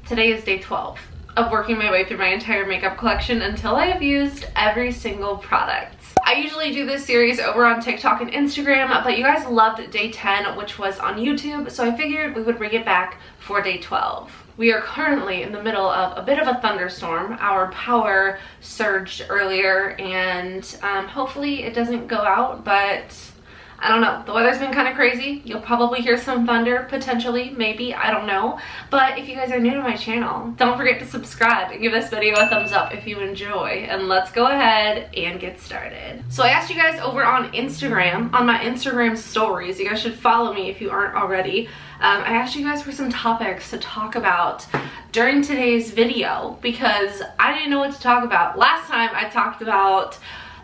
Today is day 12 of working my way through my entire makeup collection until I have used every single product. I usually do this series over on TikTok and Instagram, but you guys loved day 10, which was on YouTube, so I figured we would bring it back for day 12. We are currently in the middle of a bit of a thunderstorm. Our power surged earlier, and hopefully it doesn't go out, but I don't know. The weather's been kind of crazy. You'll probably hear some thunder, potentially, maybe, I don't know. But if you guys are new to my channel, don't forget to subscribe and give this video a thumbs up if you enjoy. And let's go ahead and get started. So I asked you guys over on Instagram, on my Instagram stories, you guys should follow me if you aren't already. I asked you guys for some topics to talk about during today's video because I didn't know what to talk about. Last time I talked about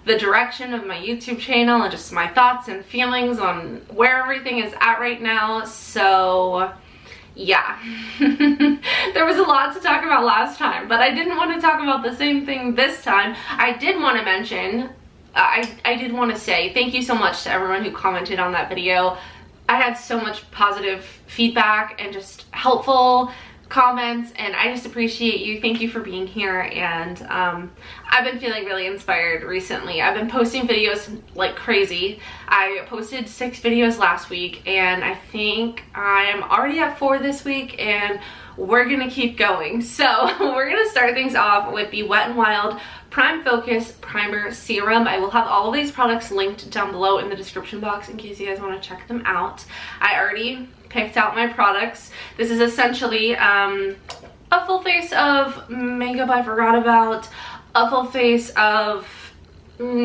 the direction of my YouTube channel and just my thoughts and feelings on where everything is at right now. So yeah, there was a lot to talk about last time, but I didn't want to talk about the same thing this time. I did want to mention, I did want to say thank you so much to everyone who commented on that video. I had so much positive feedback and just helpful comments, and I just appreciate you. Thank you for being here. And I've been feeling really inspired recently. I've been posting videos like crazy. I posted 6 videos last week, and I think I am already at 4 this week, and we're gonna keep going. So we're gonna start things off with the Wet n Wild Prime Focus Primer Serum. I will have all of these products linked down below in the description box in case you guys want to check them out. I already picked out my products. This is essentially a full face of makeup I forgot about, a full face of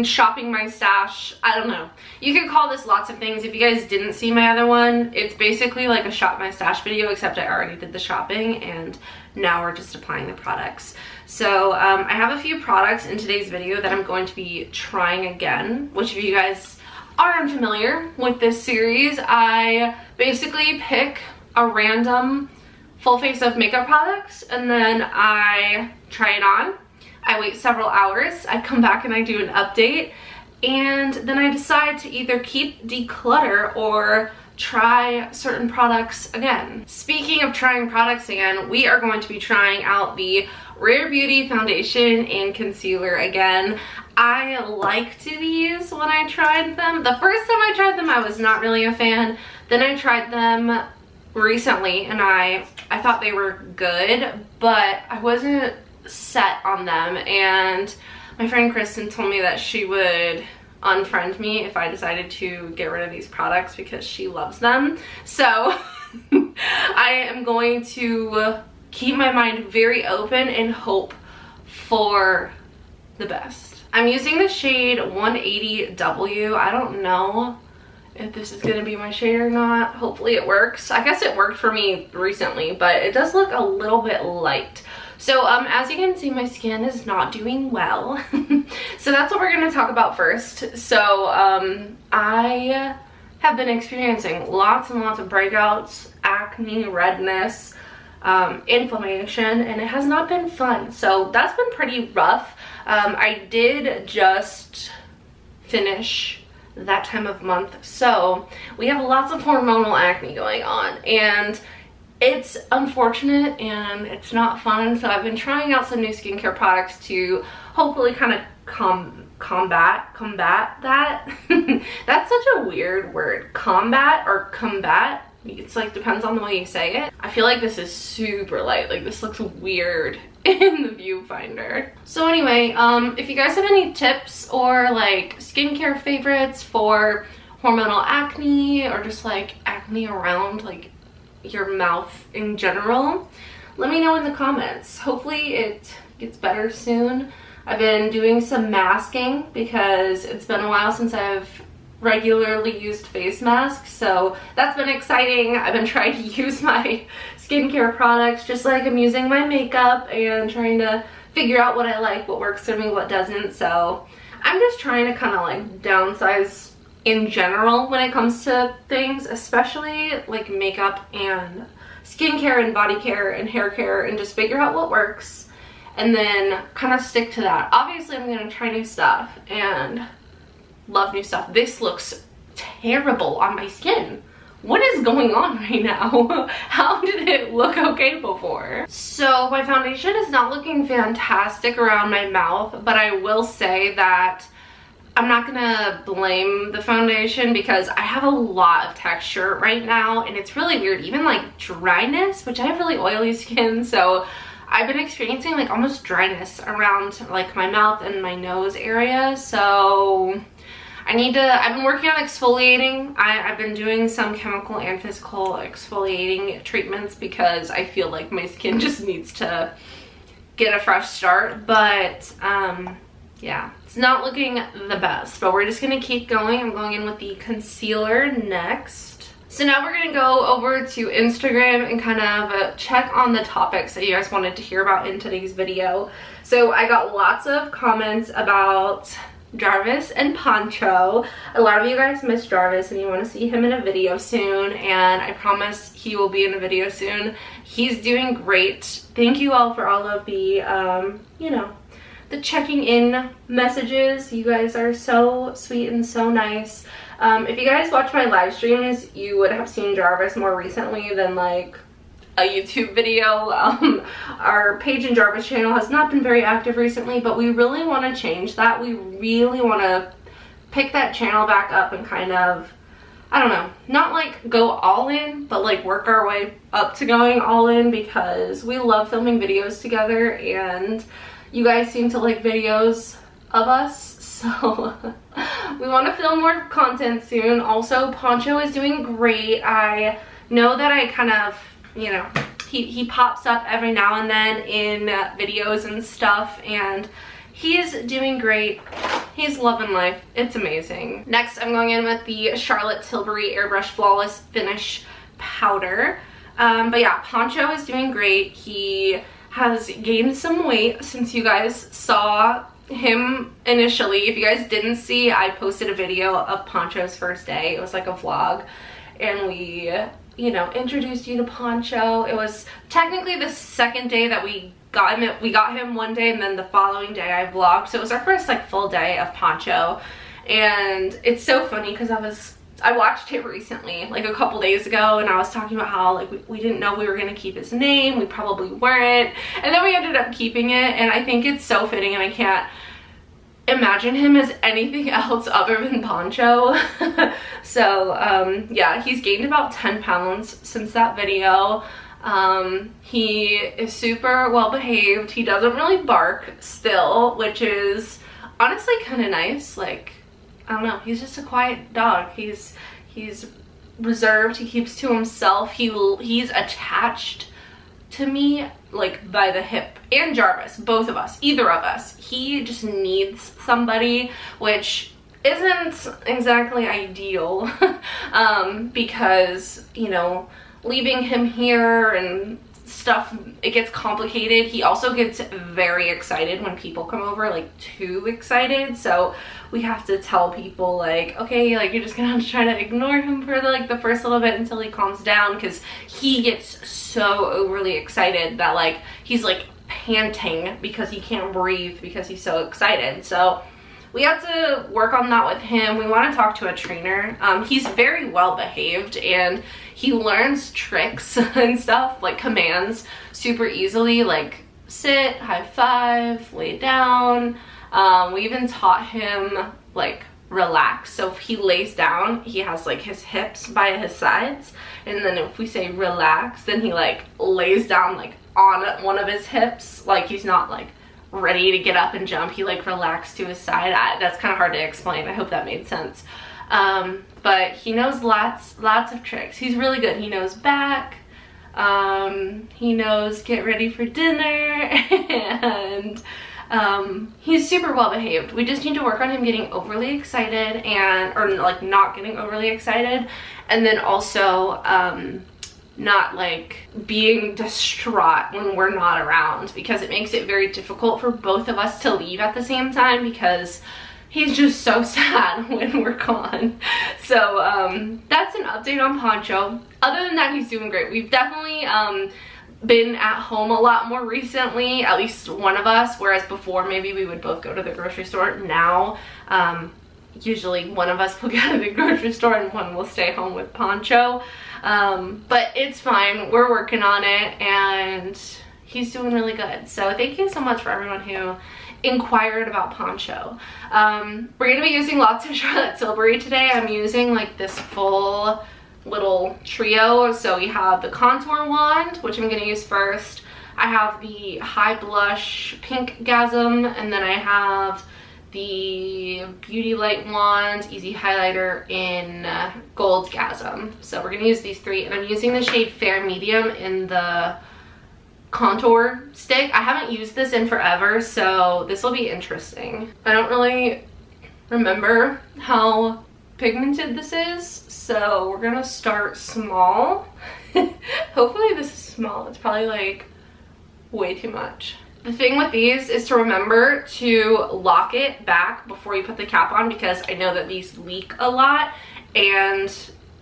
shopping my stash. I don't know. You could call this lots of things. If you guys didn't see my other one, it's basically like a shop my stash video, except I already did the shopping and now we're just applying the products. So I have a few products in today's video that I'm going to be trying again, which if you guys are unfamiliar with this series, I basically pick a random full face of makeup products and then I try it on. I wait several hours, I come back and I do an update, and then I decide to either keep, declutter, or try certain products again. Speaking of trying products again, we are going to be trying out the Rare Beauty foundation and concealer again. I liked these when I tried them. The first time I tried them, I was not really a fan. Then I tried them recently and I thought they were good, but I wasn't set on them, and my friend Kristen told me that she would unfriend me if I decided to get rid of these products because she loves them. So I am going to keep my mind very open and hope for the best. I'm using the shade 180W. I don't know if this is gonna be my shade or not. Hopefully it works. I guess it worked for me recently, but it does look a little bit light. So as you can see, my skin is not doing well. So that's what we're gonna talk about first. So I have been experiencing lots and lots of breakouts, acne, redness, inflammation, and it has not been fun. So that's been pretty rough. I did just finish that time of month, so we have lots of hormonal acne going on, and it's unfortunate and it's not fun. So I've been trying out some new skincare products to hopefully kind of combat that. That's such a weird word, combat or combat. It's like depends on the way you say it. I feel like this is super light, like this looks weird in the viewfinder. So anyway, if you guys have any tips or like skincare favorites for hormonal acne or just like acne around like your mouth in general, let me know in the comments. Hopefully it gets better soon. I've been doing some masking because it's been a while since I've regularly used face masks, so that's been exciting. I've been trying to use my skincare products just like I'm using my makeup and trying to figure out what I like, what works for me, what doesn't. So I'm just trying to kind of like downsize in general when it comes to things, especially like makeup and skincare and body care and hair care, and just figure out what works and then kind of stick to that. Obviously I'm gonna try new stuff and love new stuff. This looks terrible on my skin. what is going on right now? How did it look okay before? So my foundation is not looking fantastic around my mouth, but I will say that I'm not gonna blame the foundation because I have a lot of texture right now and it's really weird, even like dryness, which I have really oily skin, so I've been experiencing like almost dryness around like my mouth and my nose area. So I've been working on exfoliating. I've been doing some chemical and physical exfoliating treatments because I feel like my skin just needs to get a fresh start. But yeah, it's not looking the best, but we're just gonna keep going. I'm going in with the concealer next. So now we're gonna go over to Instagram and kind of check on the topics that you guys wanted to hear about in today's video. So I got lots of comments about Jarvis and Poncho. A lot of you guys miss Jarvis and you want to see him in a video soon, and I promise he will be in a video soon. He's doing great. Thank you all for all of the you know, the checking in messages. You guys are so sweet and so nice. If you guys watch my live streams, you would have seen Jarvis more recently than like a YouTube video. Our Paige and Jarvis channel has not been very active recently, but we really want to change that. We really want to pick that channel back up and kind of, I don't know, not like go all in, but like work our way up to going all in, because we love filming videos together and you guys seem to like videos of us, so we want to film more content soon. Also, Poncho is doing great. I know that I kind of, you know, he pops up every now and then in videos and stuff, and he's doing great. He's loving life. It's amazing. Next, I'm going in with the Charlotte Tilbury Airbrush Flawless Finish Powder. But yeah, Poncho is doing great. He has gained some weight since you guys saw him initially. If you guys didn't see, I posted a video of Poncho's first day. It was like a vlog, and we, you know, introduced you to Poncho. It was technically the second day that we got him. We got him one day, and then the following day I vlogged. So it was our first like full day of Poncho, and it's so funny because I watched it recently, like a couple days ago, and I was talking about how like we didn't know we were gonna keep his name. We probably weren't, and then we ended up keeping it, and I think it's so fitting, and I can't imagine him as anything else other than Poncho. So yeah, he's gained about 10 pounds since that video. He is super well behaved. He doesn't really bark still, which is honestly kind of nice. Like, I don't know, he's just a quiet dog. He's reserved. He keeps to himself. He's attached to me like by the hip, and Jarvis, both of us, either of us. He just needs somebody, which isn't exactly ideal because, you know, leaving him here and stuff, it gets complicated. He also gets very excited when people come over, like too excited, so we have to tell people like, okay, like you're just gonna have to try to ignore him for the first little bit until he calms down, because he gets so overly excited that like he's like panting because he can't breathe because he's so excited. So we have to work on that with him. We want to talk to a trainer. He's very well behaved and he learns tricks and stuff, like commands, super easily, like sit, high five, lay down. We even taught him like relax. So if he lays down, he has like his hips by his sides, and then if we say relax, then he like lays down like on one of his hips, like he's not like ready to get up and jump. He like relaxed to his side. That's kind of hard to explain. I hope that made sense. But he knows lots of tricks. He's really good. He knows back. He knows get ready for dinner, and he's super well behaved. We just need to work on him getting overly excited, or like not getting overly excited, and then also not like being distraught when we're not around, because it makes it very difficult for both of us to leave at the same time, because he's just so sad when we're gone. So that's an update on Poncho. Other than that, he's doing great. We've definitely been at home a lot more recently, at least one of us, whereas before maybe we would both go to the grocery store. Now usually one of us will go to the grocery store and one will stay home with Poncho. But it's fine, we're working on it, and he's doing really good. So thank you so much for everyone who inquired about Poncho. We're gonna be using lots of Charlotte Tilbury today. I'm using like this full little trio. So we have the contour wand, which I'm gonna use first. I have the high blush pink gasm, and then I have the beauty light wand easy highlighter in gold gasm. So we're gonna use these three, and I'm using the shade Fair Medium in the contour stick. I haven't used this in forever, so this will be interesting. I don't really remember how pigmented this is, so we're gonna start small. Hopefully this is small. It's probably like way too much. The thing with these is to remember to lock it back before you put the cap on, because I know that these leak a lot, and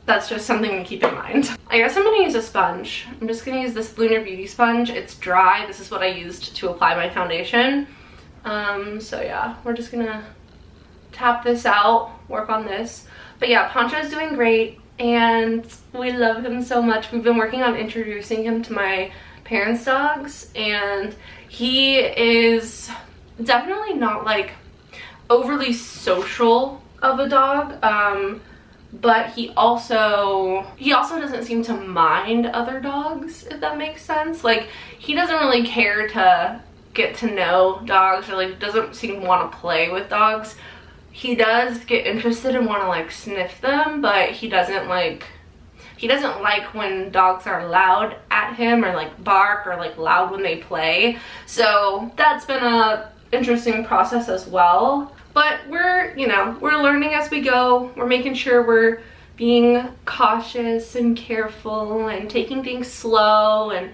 that's just something to keep in mind. I guess I'm gonna use a sponge. I'm just gonna use this Lunar Beauty sponge. It's dry. This is what I used to apply my foundation. So yeah, we're just gonna tap this out, work on this. But yeah, Poncho's doing great, and we love him so much. We've been working on introducing him to my parents' dogs, and he is definitely not like overly social of a dog, but he also doesn't seem to mind other dogs, if that makes sense. Like, he doesn't really care to get to know dogs, or like doesn't seem to want to play with dogs. He does get interested and want to like sniff them, but he doesn't like when dogs are loud at him, or like bark, or like loud when they play. So that's been a interesting process as well. But we're, you know, we're learning as we go. We're making sure we're being cautious and careful and taking things slow and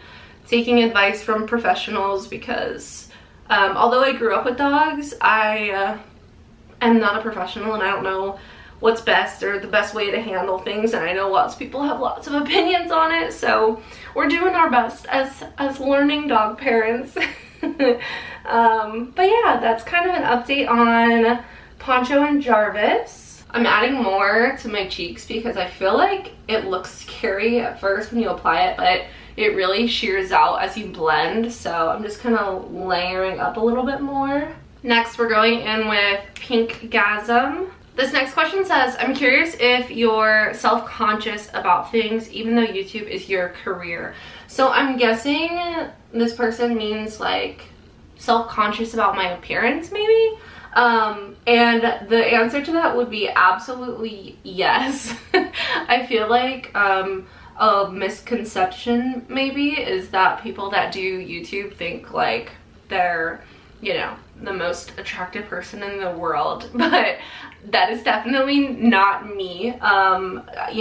taking advice from professionals, because although I grew up with dogs, I am not a professional, and I don't know what's best or the best way to handle things, and I know lots of people have lots of opinions on it, so we're doing our best as learning dog parents. But yeah, that's kind of an update on Poncho and Jarvis. I'm adding more to my cheeks because I feel like it looks scary at first when you apply it, but it really shears out as you blend, so I'm just kind of layering up a little bit more. Next, we're going in with Pink Gasm. This next question says, I'm curious if you're self-conscious about things even though YouTube is your career. So I'm guessing this person means like self-conscious about my appearance, maybe? And the answer to that would be absolutely yes. I feel like a misconception maybe is that people that do YouTube think like they're, you know, the most attractive person in the world, but that is definitely not me. You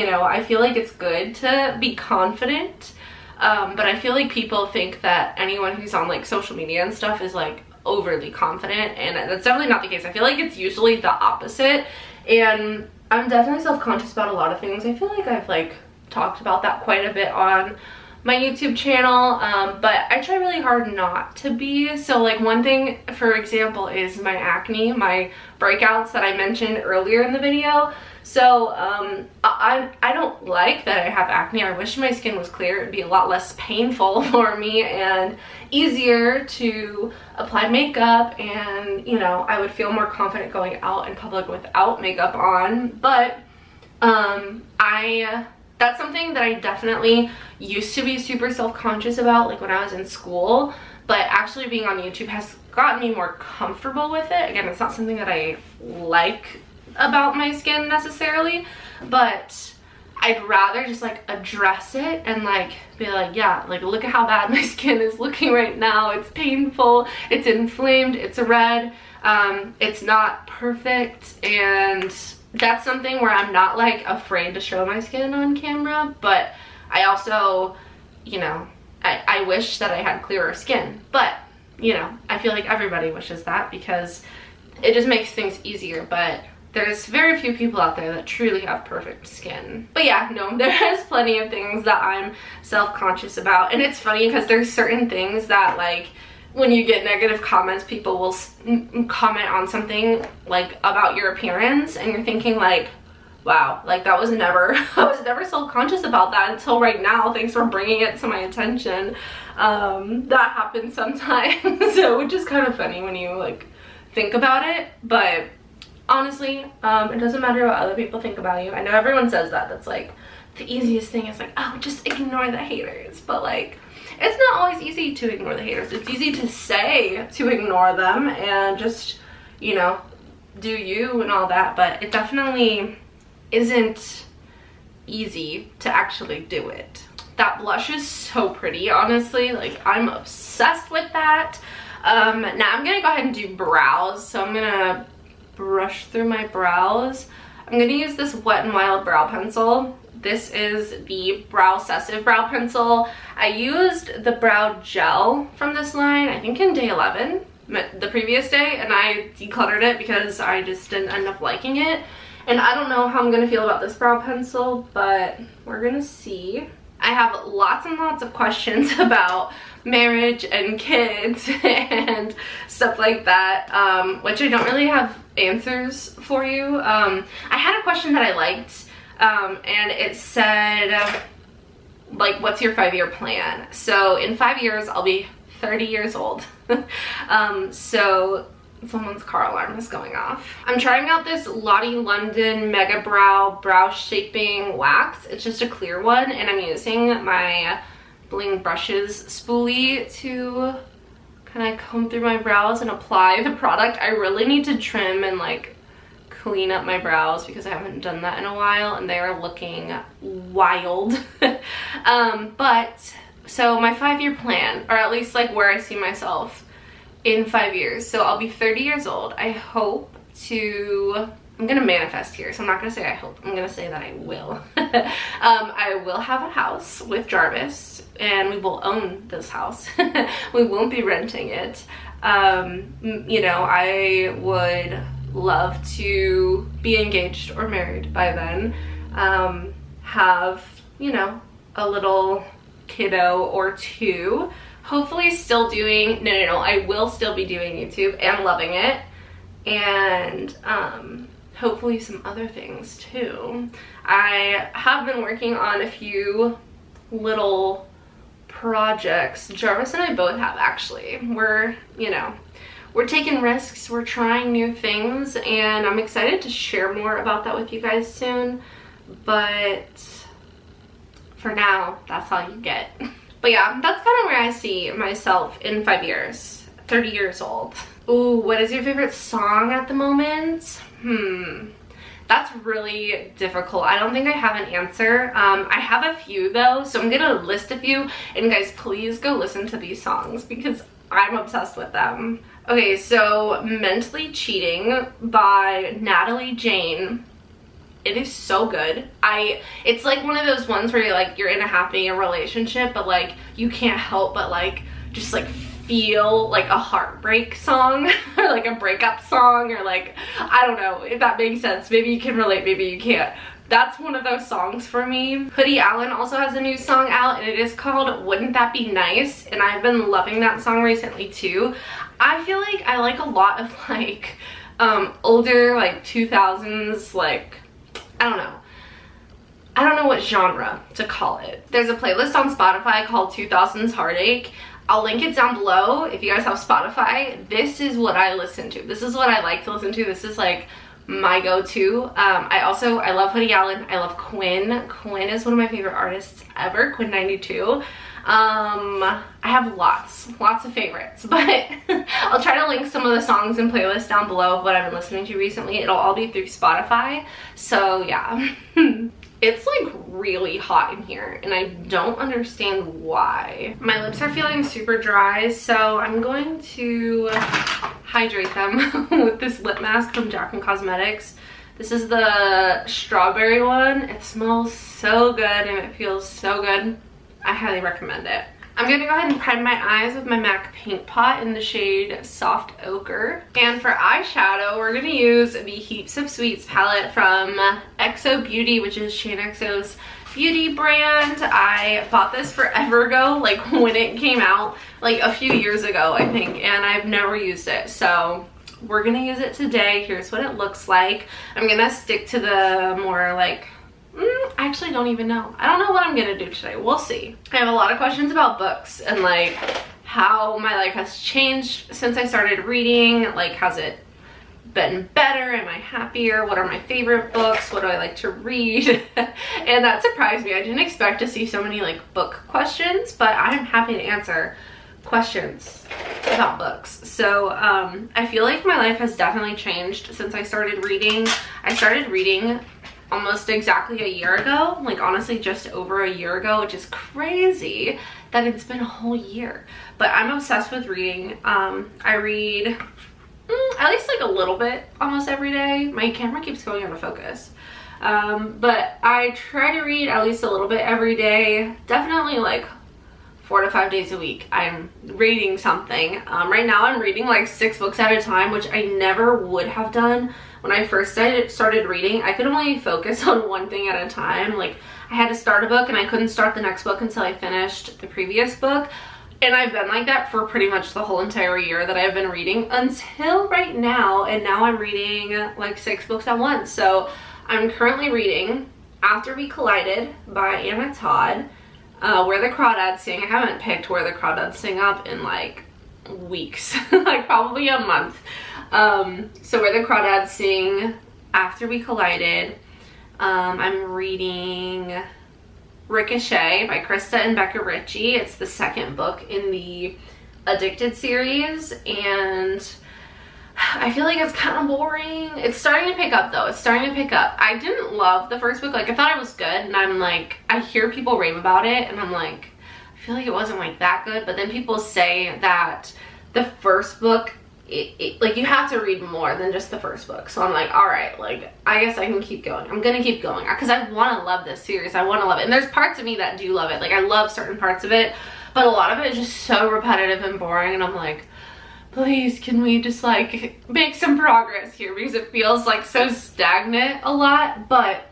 know, I feel like it's good to be confident, but I feel like people think that anyone who's on like social media and stuff is like overly confident, and that's definitely not the case. I feel like it's usually the opposite, and I'm definitely self-conscious about a lot of things. I feel like I've like talked about that quite a bit on my YouTube channel, but I try really hard not to be. So like one thing, for example, is my acne, my breakouts that I mentioned earlier in the video. So I don't like that I have acne. I wish my skin was clear. It'd be a lot less painful for me and easier to apply makeup, and you know, I would feel more confident going out in public without makeup on. But that's something that I definitely used to be super self-conscious about, like when I was in school, but actually being on YouTube has gotten me more comfortable with it. Again, it's not something that I like about my skin necessarily, but I'd rather just like address it and like be like, yeah, like look at how bad my skin is looking right now. It's painful, it's inflamed, it's red, it's not perfect, and that's something where I'm not like afraid to show my skin on camera. But I also, you know, I wish that I had clearer skin, but you know, I feel like everybody wishes that because it just makes things easier. But there's very few people out there that truly have perfect skin. But yeah, no, there's plenty of things that I'm self-conscious about, and it's funny because there's certain things that like when you get negative comments, people will comment on something like about your appearance, and you're thinking like, wow, like that was never, I was never self-conscious about that until right now. Thanks for bringing it to my attention. That happens sometimes, so which is kind of funny when you like think about it. But honestly, it doesn't matter what other people think about you. I know everyone says that. That's like the easiest thing is like, oh, just ignore the haters. But like, it's not always easy to ignore the haters. It's easy to say to ignore them and just, you know, do you and all that, but it definitely isn't easy to actually do it. That blush is so pretty, honestly. Like, I'm obsessed with that. Now I'm gonna go ahead and do brows. So I'm gonna brush through my brows. I'm gonna use this Wet n Wild brow pencil. This is the Brow Obsessive brow pencil. I used the brow gel from this line, I think in day 11, the previous day, and I decluttered it because I just didn't end up liking it. And I don't know how I'm gonna feel about this brow pencil, but we're gonna see. I have lots and lots of questions about marriage and kids and stuff like that, which I don't really have answers for you. I had a question that I liked, and it said, like, what's your 5-year plan? So in 5 years, I'll be 30 years old. So someone's car alarm is going off. I'm trying out this Lottie London Mega Brow Shaping Wax. It's just a clear one, and I'm using my Bling Brushes spoolie to kind of comb through my brows and apply the product. I really need to trim and like clean up my brows because I haven't done that in a while, and they are looking wild. But so my 5-year plan, or at least like where I see myself in 5 years. So I'll be 30 years old. I hope to, I'm gonna manifest here, so I'm not gonna say I hope, I'm gonna say that I will. I will have a house with Jarvis, and we will own this house. We won't be renting it. You know, I would love to be engaged or married by then. Have, you know, a little kiddo or two. Hopefully still doing, no, I will still be doing YouTube and loving it. And hopefully some other things too. I have been working on a few little projects. Jarvis and I both have, actually. We're, you know, we're taking risks, we're trying new things, and I'm excited to share more about that with you guys soon. But for now, that's all you get. But yeah, that's kind of where I see myself in 5 years, 30 years old. Ooh, what is your favorite song at the moment? That's really difficult. I don't think I have an answer. I have a few though, so I'm gonna list a few, and guys, please go listen to these songs because I'm obsessed with them. Okay, so Mentally Cheating by Natalie Jane. It is so good. It's like one of those ones where you're in a happy relationship, but like you can't help but like just like feel like a heartbreak song or like a breakup song, or like, I don't know if that makes sense. Maybe you can relate, maybe you can't. That's one of those songs for me. Hoodie Allen also has a new song out, and it is called Wouldn't That Be Nice, and I've been loving that song recently too. I feel like I like a lot of like older like 2000s, like, I don't know what genre to call it. There's a playlist on Spotify called 2000s Heartache. I'll link it down below if you guys have Spotify. This is what I listen to. This is what I like to listen to. This is like my go-to. I love Hoodie Allen. I love Quinn. Quinn is one of my favorite artists ever, Quinn 92. I have lots of favorites, but I'll try to link some of the songs and playlists down below of what I've been listening to recently. It'll all be through Spotify, so yeah. It's like really hot in here, and I don't understand why. My lips are feeling super dry, so I'm going to hydrate them with this lip mask from Jack & Cosmetics. This is the strawberry one. It smells so good and it feels so good. I highly recommend it. I'm gonna go ahead and prime my eyes with my MAC Paint Pot in the shade Soft Ochre. And for eyeshadow, we're gonna use the Heaps of Sweets palette from XO Beauty, which is Shane XO's beauty brand. I bought this forever ago, like when it came out, like a few years ago, I think, and I've never used it. So we're gonna use it today. Here's what it looks like. I'm gonna stick to the more like, I actually don't even know. I don't know what I'm gonna do today. We'll see. I have a lot of questions about books and like how my life has changed since I started reading. Like, has it been better? Am I happier? What are my favorite books? What do I like to read? And that surprised me. I didn't expect to see so many like book questions, but I'm happy to answer questions about books. So I feel like my life has definitely changed since I started reading. I started reading almost exactly a year ago, like honestly just over a year ago, which is crazy that it's been a whole year. But I'm obsessed with reading. I read at least like a little bit almost every day. My camera keeps going out of focus. But I try to read at least a little bit every day. Definitely like 4 to 5 days a week I'm reading something. Right now I'm reading like 6 books at a time, which I never would have done when I first started reading. I could only focus on one thing at a time. Like, I had to start a book and I couldn't start the next book until I finished the previous book. And I've been like that for pretty much the whole entire year that I've been reading until right now. And now I'm reading like 6 books at once. So I'm currently reading After We Collided by Anna Todd, Where the Crawdads Sing. I haven't picked Where the Crawdads Sing up in like weeks, like probably a month. So Where the Crawdads Sing, After We Collided. I'm reading Ricochet by Krista and Becca Ritchie. It's the second book in the Addicted series, and I feel like it's kind of boring. It's starting to pick up though. It's starting to pick up. I didn't love the first book. Like, I thought it was good, and I'm like, I hear people rave about it, and I'm like, I feel like it wasn't like that good. But then people say that the first book, like, you have to read more than just the first book. So I'm like, all right, like, I guess I can keep going. I'm gonna keep going because I want to love this series. I want to love it, and there's parts of me that do love it. Like, I love certain parts of it, but a lot of it is just so repetitive and boring, and I'm like, please, can we just like make some progress here, because it feels like so stagnant a lot. But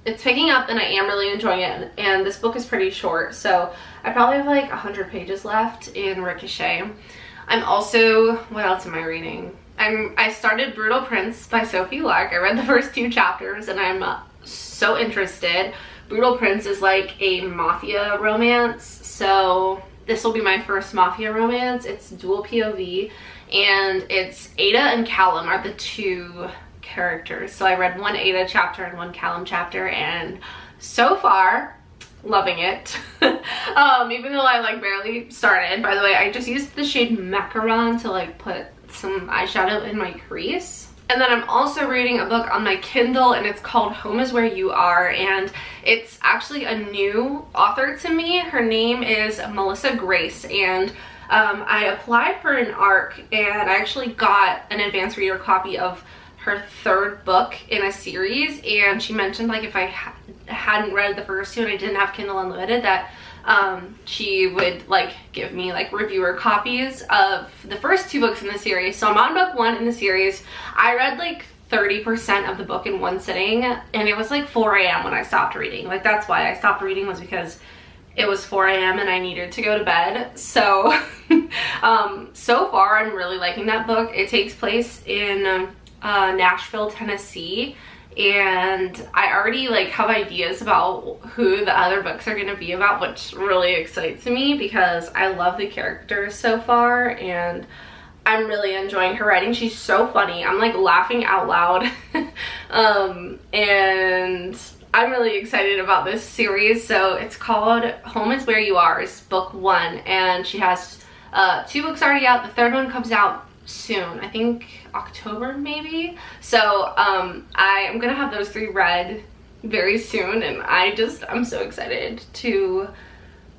it's picking up and I am really enjoying it, and this book is pretty short, so I probably have like 100 pages left in Ricochet. I'm also, what else am I reading? I started Brutal Prince by Sophie Luck. I read the first 2 chapters and I'm so interested. Brutal Prince is like a mafia romance, so this will be my first mafia romance. It's dual POV, and it's Ada and Callum are the 2 characters. So I read one Ada chapter and one Callum chapter, and so far, loving it. Even though I like barely started. By the way, I just used the shade Macaron to like put some eyeshadow in my crease. And then I'm also reading a book on my Kindle, and it's called Home Is Where You Are, and it's actually a new author to me. Her name is Melissa Grace, and I applied for an ARC, and I actually got an advanced reader copy of her 3rd book in a series, and she mentioned like if I hadn't read the first 2 and I didn't have Kindle Unlimited, that she would like give me like reviewer copies of the first 2 books in the series. So I'm on book 1 in the series. I read like 30% of the book in one sitting, and it was like 4 a.m. when I stopped reading. Like, that's why I stopped reading, was because it was 4 a.m. and I needed to go to bed. So so far I'm really liking that book. It takes place in Nashville, Tennessee, and I already like have ideas about who the other books are going to be about, which really excites me because I love the characters so far, and I'm really enjoying her writing. She's so funny. I'm like laughing out loud. And I'm really excited about this series. So it's called Home Is Where You Are. It's book 1, and she has 2 books already out. The 3rd one comes out soon, I think October maybe. So I am gonna have those 3 read very soon, and I'm so excited to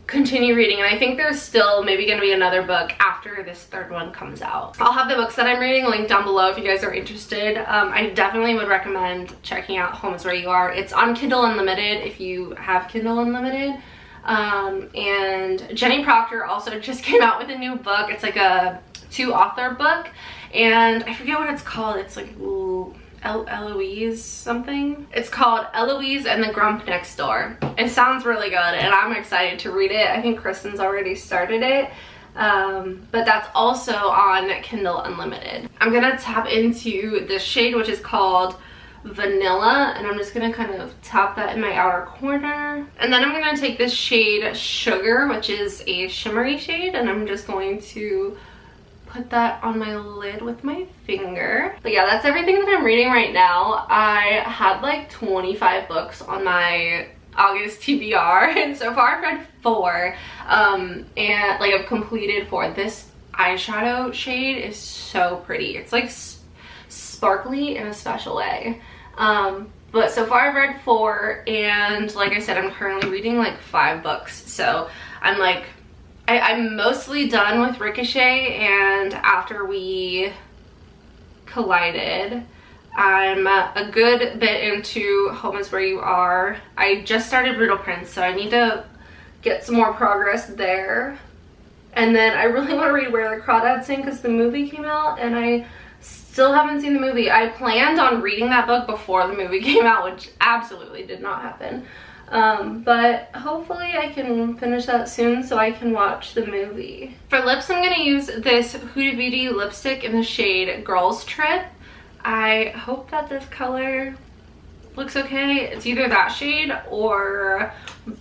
continue reading. And I think there's still maybe gonna be another book after this 3rd one comes out. I'll have the books that I'm reading linked down below if you guys are interested. I definitely would recommend checking out Home Is Where You Are. It's on Kindle Unlimited if you have Kindle Unlimited. And Jenny Proctor also just came out with a new book. It's like a 2-author book, and I forget what it's called. It's like, ooh, Eloise something. It's called Eloise and the Grump Next Door. It sounds really good and I'm excited to read it. I think Kristen's already started it. But that's also on Kindle Unlimited. I'm gonna tap into this shade, which is called Vanilla, and I'm just gonna kind of tap that in my outer corner. And then I'm gonna take this shade Sugar, which is a shimmery shade, and I'm just going to put that on my lid with my finger. But yeah, that's everything that I'm reading right now. I had like 25 books on my August TBR, and so far I've read 4, and like I've completed 4. This eyeshadow shade is so pretty. It's like sparkly in a special way. But so far I've read 4, and like I said, I'm currently reading like 5 books. So I'm like, I'm mostly done with Ricochet, and after we collided, I'm a good bit into Home Is Where You Are. I just started Brutal Prince, so I need to get some more progress there. And then I really want to read Where the Crawdads Sing because the movie came out and I still haven't seen the movie. I planned on reading that book before the movie came out, which absolutely did not happen. But hopefully I can finish that soon so I can watch the movie. For lips, I'm going to use this Huda Beauty lipstick in the shade Girls Trip. I hope that this color looks okay. It's either that shade or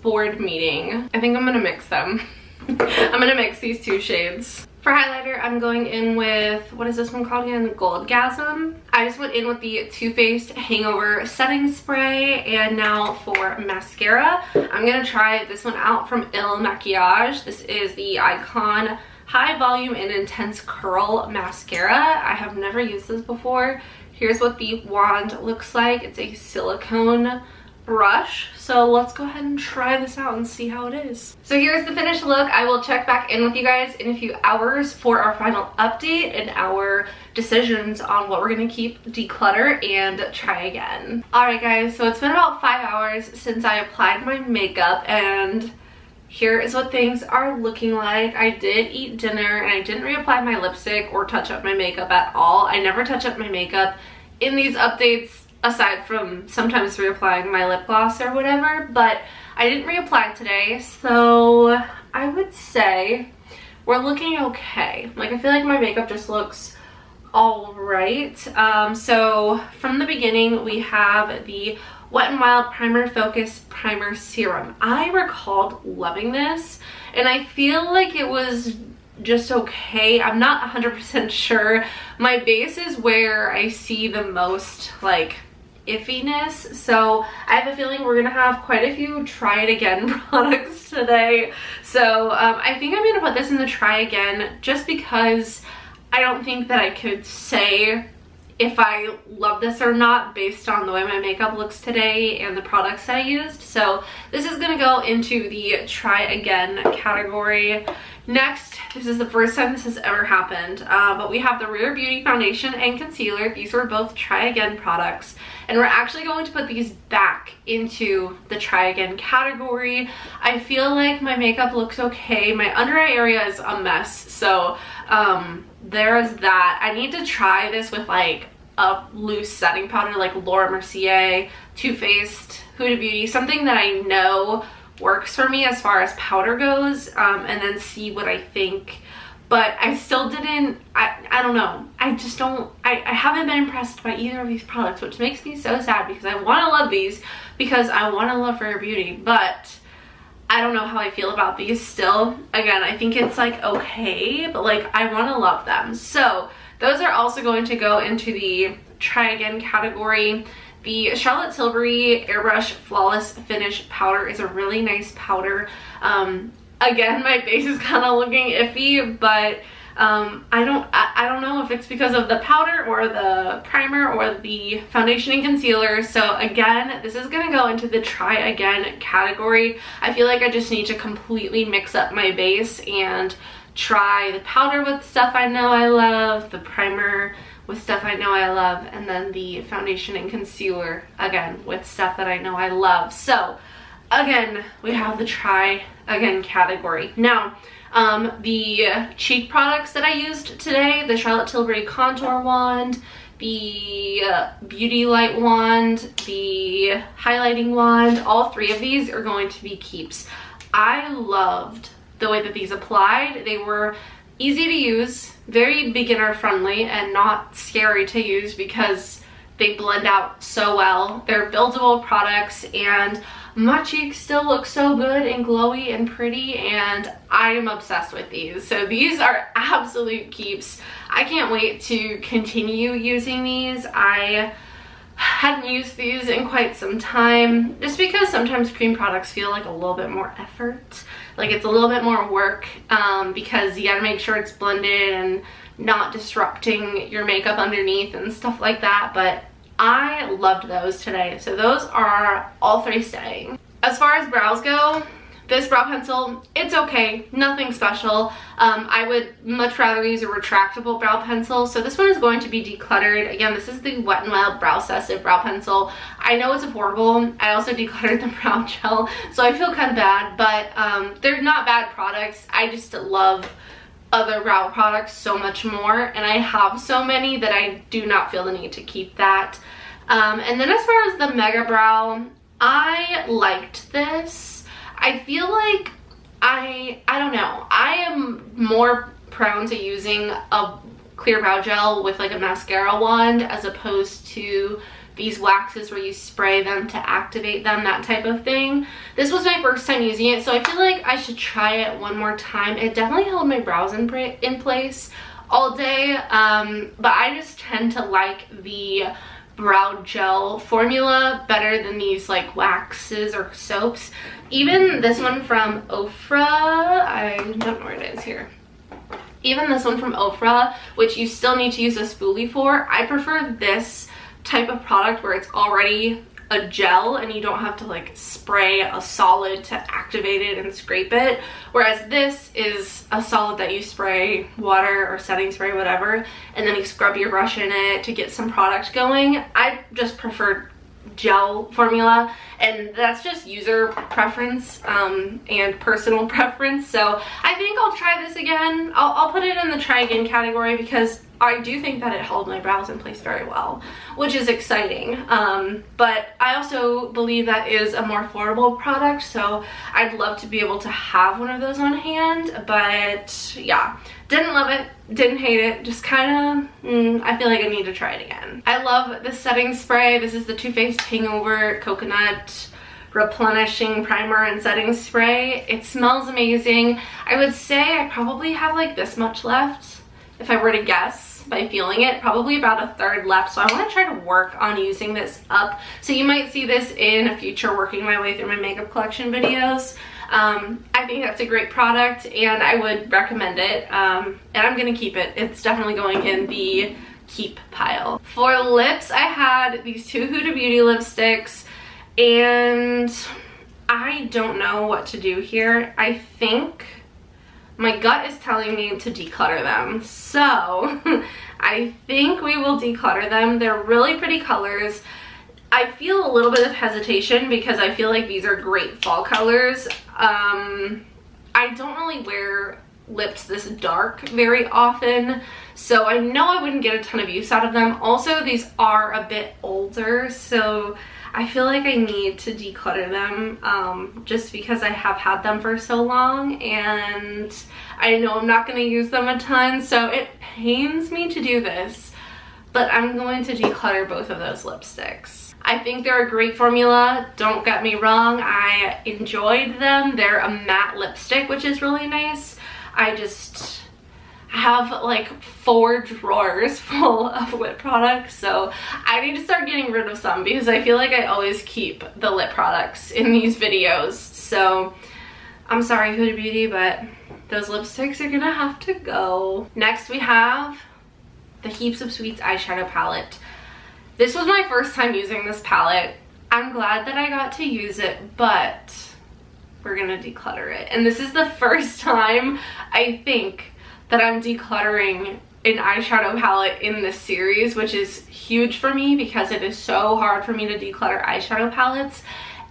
Board Meeting. I think I'm gonna mix them. I'm gonna mix these 2 shades. For highlighter, I'm going in with, what is this one called again? Goldgasm. I just went in with the Too Faced Hangover Setting Spray, and now for mascara, I'm gonna try this one out from Il Makiage. This is the Icon High Volume and Intense Curl Mascara. I have never used this before. Here's what the wand looks like. It's a silicone brush. So let's go ahead and try this out and see how it is. So here's the finished look. I will check back in with you guys in a few hours for our final update and our decisions on what we're gonna keep, declutter, and try again. Alright guys, so it's been about 5 hours since I applied my makeup, and here is what things are looking like. I did eat dinner and I didn't reapply my lipstick or touch up my makeup at all. I never touch up my makeup in these updates aside from sometimes reapplying my lip gloss or whatever, but I didn't reapply today, so I would say we're looking okay. Like, I feel like my makeup just looks all right. So from the beginning, we have the Wet n Wild Primer Focus Primer Serum. I recalled loving this, and I feel like it was just okay. I'm not 100% sure. My base is where I see the most like iffiness, so I have a feeling we're gonna have quite a few try it again products today. So I think I'm gonna put this in the try again just because I don't think that I could say if I love this or not based on the way my makeup looks today and the products that I used. So this is gonna go into the try again category. Next, this is the first time this has ever happened, but we have the Rare Beauty Foundation and Concealer. These were both try again products, and we're actually going to put these back into the try again category. I feel like my makeup looks okay. My under eye area is a mess, so there's that. I need to try this with like a loose setting powder like Laura Mercier, Too Faced, Huda Beauty, something that I know works for me as far as powder goes, and then see what I think. But I still didn't, I don't know, I just don't, I haven't been impressed by either of these products, which makes me so sad because I want to love these, because I want to love Rare Beauty, but I don't know how I feel about these still. Again, I think it's like okay, but like I want to love them. So those are also going to go into the try again category. The Charlotte Tilbury Airbrush Flawless Finish Powder is a really nice powder. Again, my base is kind of looking iffy, but I don't know if it's because of the powder or the primer or the foundation and concealer. So again, this is gonna go into the try again category. I feel like I just need to completely mix up my base and try the powder with stuff I know I love, the primer with stuff I know I love, and then the foundation and concealer again with stuff that I know I love. So again, we have the try again category. Now, the cheek products that I used today, the Charlotte Tilbury Contour Wand, the beauty light wand, the highlighting wand. All three of these are going to be keeps. I loved the way that these applied. They were easy to use, very beginner friendly, and not scary to use because they blend out so well. They're buildable products, and my cheeks still look so good and glowy and pretty, and I am obsessed with these. So these are absolute keeps. I can't wait to continue using these. I hadn't used these in quite some time, just because sometimes cream products feel like a little bit more effort. Like it's a little bit more work because you gotta make sure it's blended and not disrupting your makeup underneath and stuff like that. But I loved those today. So those are all three staying. As far as brows go, this brow pencil, it's okay, nothing special. I would much rather use a retractable brow pencil. So this one is going to be decluttered. Again, this is the Wet n Wild Brow Obsessive brow pencil. I know it's affordable. I also decluttered the brow gel, so I feel kind of bad, but they're not bad products. I just love other brow products so much more, and I have so many that I do not feel the need to keep that. And then as far as the Mega Brow, I liked this. I feel like I don't know, I am more prone to using a clear brow gel with like a mascara wand as opposed to these waxes where you spray them to activate them, that type of thing. This was my first time using it, so I feel like I should try it one more time. It definitely held my brows in place all day, but I just tend to like the brow gel formula better than these like waxes or soaps. Even this one from Ofra, I don't know where it is here. Even this one from Ofra, which you still need to use a spoolie for, I prefer this type of product where it's already a gel and you don't have to like spray a solid to activate it and scrape it, whereas this is a solid that you spray water or setting spray, whatever, and then you scrub your brush in it to get some product going. I just prefer gel formula, and that's just user preference and personal preference. So I think I'll try this again. I'll put it in the try again category because I do think that it held my brows in place very well, which is exciting. But I also believe that is a more affordable product, so I'd love to be able to have one of those on hand. But yeah, didn't love it, didn't hate it, just kind of, I feel like I need to try it again. I love this setting spray. This is the Too Faced Hangover Coconut Replenishing Primer and Setting Spray. It smells amazing. I would say I probably have like this much left, if I were to guess by feeling it, probably about a third left. So I want to try to work on using this up. So you might see this in a future working my way through my makeup collection videos. I think that's a great product and I would recommend it, and I'm gonna keep it. It's definitely going in the keep pile. For lips, I had these two Huda Beauty lipsticks, and I don't know what to do here. I think my gut is telling me to declutter them, so I think we will declutter them. They're really pretty colors. I feel a little bit of hesitation because I feel like these are great fall colors. I don't really wear lips this dark very often, so I know I wouldn't get a ton of use out of them. Also, these are a bit older, so I feel like I need to declutter them just because I have had them for so long and I know I'm not going to use them a ton, so it pains me to do this, but I'm going to declutter both of those lipsticks. I think they're a great formula, don't get me wrong, I enjoyed them. They're a matte lipstick, which is really nice. I just have like 4 drawers full of lip products, so I need to start getting rid of some because I feel like I always keep the lip products in these videos. So I'm sorry, Huda Beauty, but those lipsticks are gonna have to go. Next we have the Heaps of Sweets eyeshadow palette. This was my first time using this palette. I'm glad that I got to use it, but we're gonna declutter it. And this is the first time, I think, that I'm decluttering an eyeshadow palette in this series, which is huge for me because it is so hard for me to declutter eyeshadow palettes.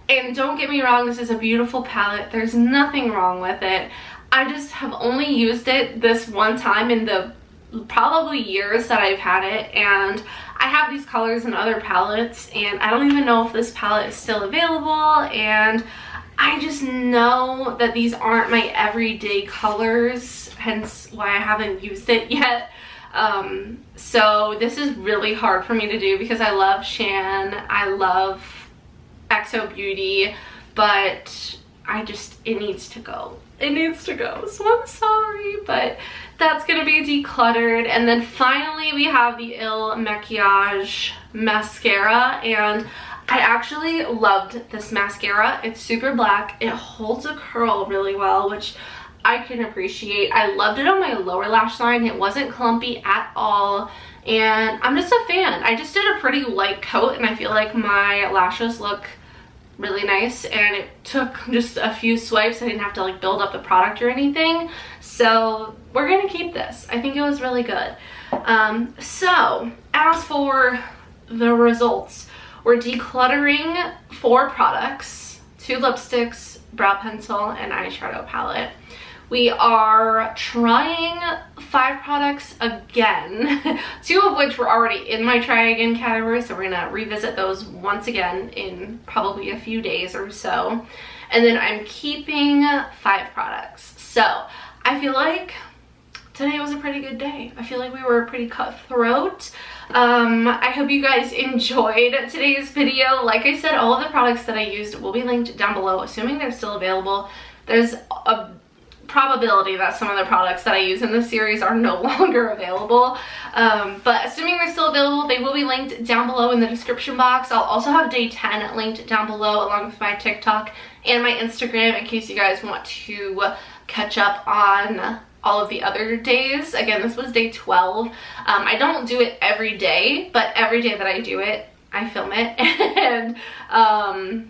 And don't get me wrong, this is a beautiful palette. There's nothing wrong with it. I just have only used it this one time in the probably years that I've had it, and I have these colors in other palettes, and I don't even know if this palette is still available, and I just know that these aren't my everyday colors, hence why I haven't used it yet. So this is really hard for me to do because I love Shan, I love XO Beauty, but it needs to go. It needs to go, so I'm sorry, but that's gonna be decluttered. And then finally we have the Il Makiage mascara, and I actually loved this mascara. It's super black, it holds a curl really well, which I can appreciate. I loved it on my lower lash line. It wasn't clumpy at all, and I'm just a fan. I just did a pretty light coat, and I feel like my lashes look really nice, and it took just a few swipes. I didn't have to like build up the product or anything, so we're gonna keep this. I think it was really good. So as for the results, we're decluttering 4 products, 2 lipsticks, brow pencil, and eyeshadow palette. We are trying 5 products again, 2 of which were already in my try again category, so we're gonna revisit those once again in probably a few days or so. And then I'm keeping 5 products. So I feel like today was a pretty good day. I feel like we were pretty cutthroat. I hope you guys enjoyed today's video. Like I said, all of the products that I used will be linked down below, assuming they're still available. There's a probability that some of the products that I use in this series are no longer available, but assuming they're still available, they will be linked down below in the description box. I'll also have day 10 linked down below, along with my TikTok and my Instagram, in case you guys want to catch up on all of the other days. Again, this was day 12. I don't do it every day, but every day that I do it, I film it. And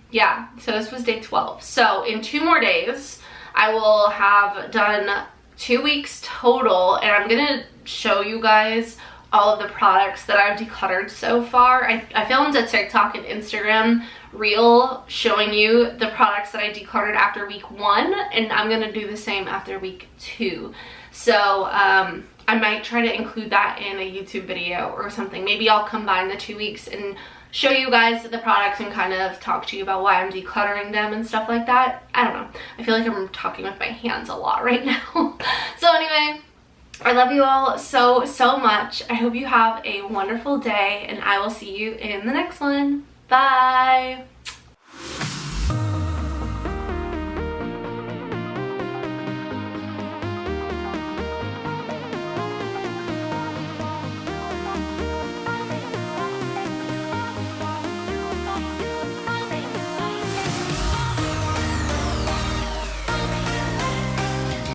yeah, so this was day 12. So in 2 more days, I will have done 2 weeks total, and I'm gonna show you guys all of the products that I've decluttered so far. I filmed a TikTok and Instagram reel showing you the products that I decluttered after week 1, and I'm gonna do the same after week 2. So I might try to include that in a YouTube video or something. Maybe I'll combine the 2 weeks and show you guys the products and kind of talk to you about why I'm decluttering them and stuff like that. I don't know. I feel like I'm talking with my hands a lot right now. So anyway, I love you all so much. I hope you have a wonderful day, and I will see you in the next one. Bye.